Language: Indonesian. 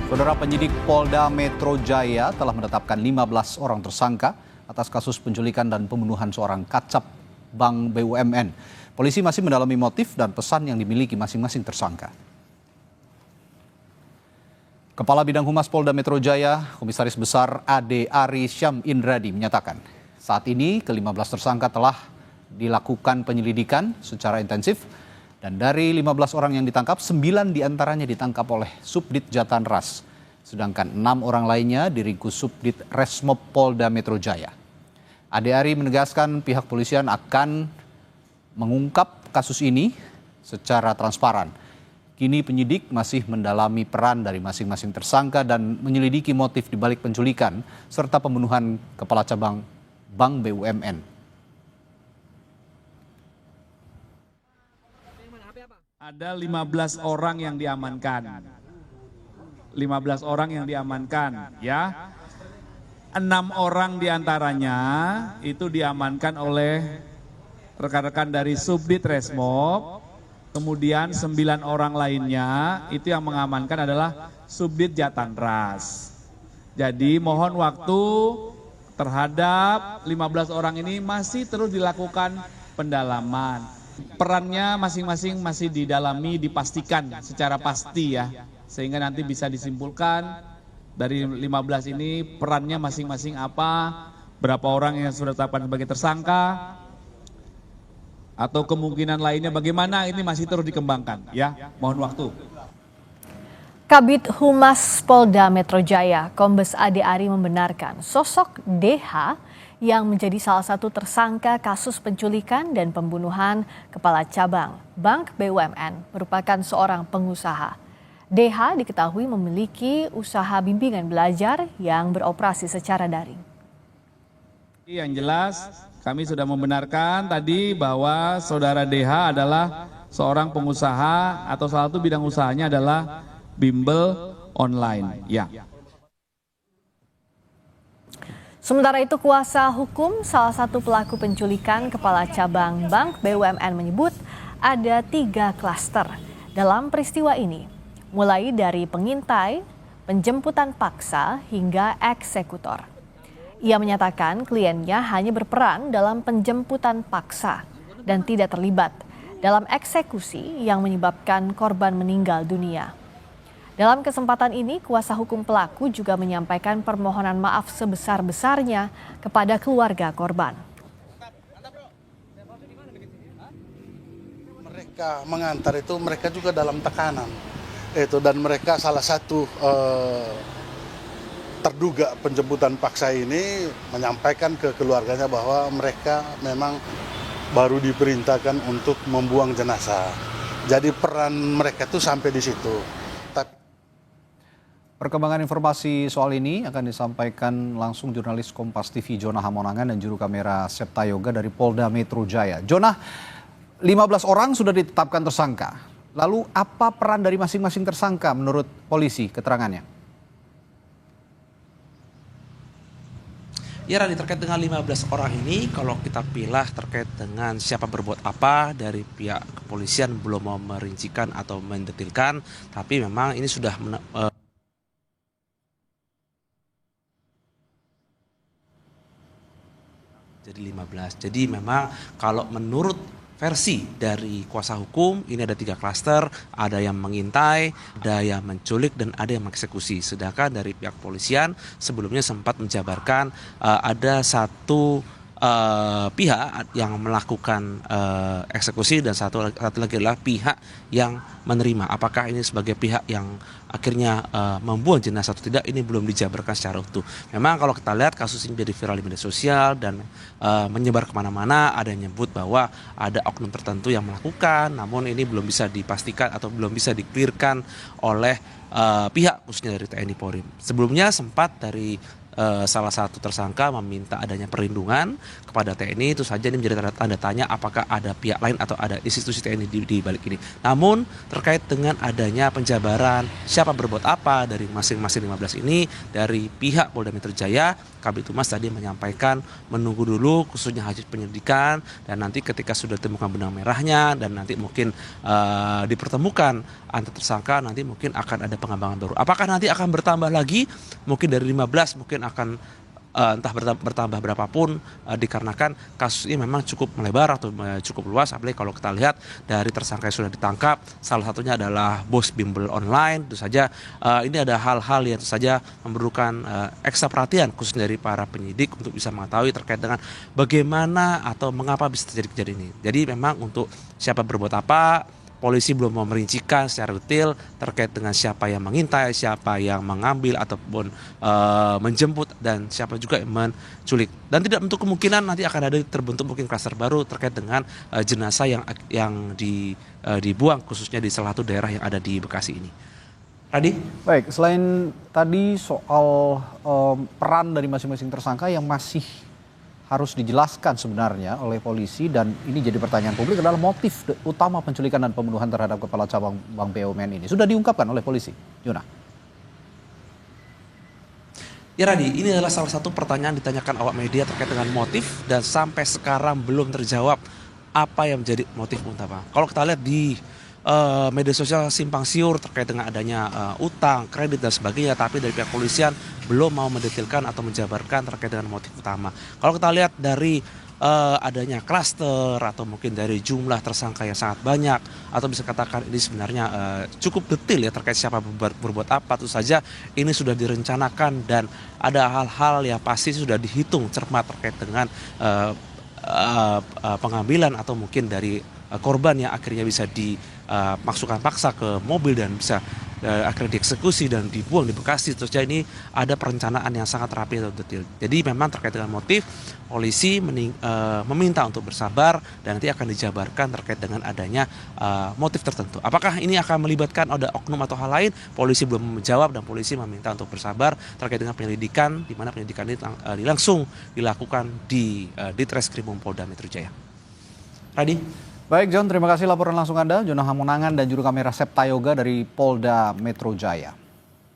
Saudara, penyidik Polda Metro Jaya telah menetapkan 15 orang tersangka atas kasus penculikan dan pembunuhan seorang kacap Bank BUMN. Polisi masih mendalami motif dan pesan yang dimiliki masing-masing tersangka. Kepala Bidang Humas Polda Metro Jaya, Komisaris Besar Ade Ari Syam Indradi menyatakan, saat ini ke-15 tersangka telah dilakukan penyelidikan secara intensif. Dan dari 15 orang yang ditangkap, 9 diantaranya ditangkap oleh Subdit Jatanras. Sedangkan 6 orang lainnya diringkus Subdit Resmob Polda Metro Jaya. Ade Ari menegaskan pihak polisian akan mengungkap kasus ini secara transparan. Kini penyidik masih mendalami peran dari masing-masing tersangka dan menyelidiki motif dibalik penculikan serta pembunuhan Kepala Cabang Bank BUMN. Ada 15 orang yang diamankan. 15 orang yang diamankan, ya. 6 orang diantaranya itu diamankan oleh rekan-rekan dari Subdit Resmob. Kemudian 9 orang lainnya itu yang mengamankan adalah Subdit Jatanras. Jadi mohon waktu terhadap 15 orang ini masih terus dilakukan pendalaman. Perannya masing-masing masih didalami, dipastikan secara pasti ya. Sehingga nanti bisa disimpulkan dari 15 ini perannya masing-masing apa, berapa orang yang sudah ditetapkan sebagai tersangka, atau kemungkinan lainnya bagaimana, ini masih terus dikembangkan ya. Mohon waktu. Kabid Humas Polda Metro Jaya, Kombes Ade Ari membenarkan sosok DH yang menjadi salah satu tersangka kasus penculikan dan pembunuhan Kepala Cabang Bank BUMN merupakan seorang pengusaha. DH diketahui memiliki usaha bimbingan belajar yang beroperasi secara daring. Yang jelas kami sudah membenarkan tadi bahwa saudara DH adalah seorang pengusaha atau salah satu bidang usahanya adalah bimbel online. Ya. Sementara itu, kuasa hukum salah satu pelaku penculikan Kepala Cabang Bank BUMN menyebut ada 3 klaster dalam peristiwa ini, mulai dari pengintai, penjemputan paksa, hingga eksekutor. Ia menyatakan kliennya hanya berperan dalam penjemputan paksa dan tidak terlibat dalam eksekusi yang menyebabkan korban meninggal dunia. Dalam kesempatan ini, kuasa hukum pelaku juga menyampaikan permohonan maaf sebesar-besarnya kepada keluarga korban. Mereka mengantar itu mereka juga dalam tekanan. Dan mereka salah satu terduga penjemputan paksa ini menyampaikan ke keluarganya bahwa mereka memang baru diperintahkan untuk membuang jenazah. Jadi peran mereka itu sampai di situ. Perkembangan informasi soal ini akan disampaikan langsung jurnalis Kompas TV Jonah Hamonangan dan juru kamera Septa Yoga dari Polda Metro Jaya. Jonah, 15 orang sudah ditetapkan tersangka. Lalu apa peran dari masing-masing tersangka menurut polisi keterangannya? Ya Rani, terkait dengan 15 orang ini, kalau kita pilih terkait dengan siapa berbuat apa, dari pihak kepolisian belum mau merincikan atau mendetilkan, tapi memang ini sudah jadi 15. Jadi memang kalau menurut versi dari kuasa hukum ini ada 3 klaster, ada yang mengintai, ada yang menculik, dan ada yang mengeksekusi. Sedangkan dari pihak polisian sebelumnya sempat menjabarkan ada satu pihak yang melakukan eksekusi dan satu lagi adalah pihak yang menerima. Apakah ini sebagai pihak yang akhirnya membuang jenazah atau tidak, ini belum dijabarkan secara utuh. Memang kalau kita lihat kasus ini jadi viral di media sosial dan menyebar kemana-mana, ada yang menyebut bahwa ada oknum tertentu yang melakukan, namun ini belum bisa dipastikan atau belum bisa di-clearkan oleh pihak khususnya dari TNI Polri. Sebelumnya sempat dari salah satu tersangka meminta adanya perlindungan kepada TNI, itu saja ini menjadi tanda tanya apakah ada pihak lain atau ada institusi TNI di balik ini. Namun terkait dengan adanya penjabaran siapa berbuat apa dari masing-masing 15 ini, dari pihak Polda Metro Jaya, Kabid Humas tadi menyampaikan menunggu dulu khususnya hasil penyelidikan, dan nanti ketika sudah ditemukan benang merahnya dan nanti mungkin dipertemukan antar tersangka, nanti mungkin akan ada pengembangan baru. Apakah nanti akan bertambah lagi, mungkin dari 15 mungkin akan entah bertambah berapapun, dikarenakan kasus ini memang cukup melebar atau cukup luas, apalagi kalau kita lihat dari tersangka yang sudah ditangkap, salah satunya adalah bos bimbel online. Tentu saja ini ada hal-hal yang tentu saja memerlukan ekstra perhatian khusus dari para penyidik untuk bisa mengetahui terkait dengan bagaimana atau mengapa bisa terjadi kejadian ini. Jadi memang untuk siapa berbuat apa, polisi belum mau merincikan secara detail terkait dengan siapa yang mengintai, siapa yang mengambil ataupun menjemput, dan siapa juga yang menculik. Dan tidak untuk kemungkinan nanti akan ada terbentuk mungkin klaster baru terkait dengan jenazah yang dibuang khususnya di salah satu daerah yang ada di Bekasi ini. Radi? Baik, selain tadi soal peran dari masing-masing tersangka yang masih harus dijelaskan sebenarnya oleh polisi, dan ini jadi pertanyaan publik adalah motif utama penculikan dan pembunuhan terhadap Kepala Cabang Bank BUMN ini. Sudah diungkapkan oleh polisi, Yuna? Ya Radi, ini adalah salah satu pertanyaan ditanyakan awak media terkait dengan motif, dan sampai sekarang belum terjawab apa yang menjadi motif utama. Kalau kita lihat di media sosial simpang siur terkait dengan adanya utang, kredit dan sebagainya, tapi dari pihak polisian belum mau mendetailkan atau menjabarkan terkait dengan motif utama. Kalau kita lihat dari adanya klaster atau mungkin dari jumlah tersangka yang sangat banyak, atau bisa katakan ini sebenarnya cukup detail ya terkait siapa berbuat apa, tentu saja ini sudah direncanakan dan ada hal-hal yang pasti sudah dihitung cermat terkait dengan pengambilan atau mungkin dari korban yang akhirnya bisa dimasukkan paksa ke mobil dan bisa akhirnya dieksekusi dan dibuang di Bekasi. Terus ini ada perencanaan yang sangat rapi atau detail. Jadi memang terkait dengan motif, polisi meminta untuk bersabar dan nanti akan dijabarkan terkait dengan adanya motif tertentu. Apakah ini akan melibatkan ada oknum atau hal lain? Polisi belum menjawab dan polisi meminta untuk bersabar terkait dengan penyelidikan, di mana penyelidikan ini langsung dilakukan di Ditreskrimum Polda Metro Jaya. Radi? Baik John, terima kasih laporan langsung Anda. Jona Hamonangan dan juru kamera Septa Yoga dari Polda Metro Jaya.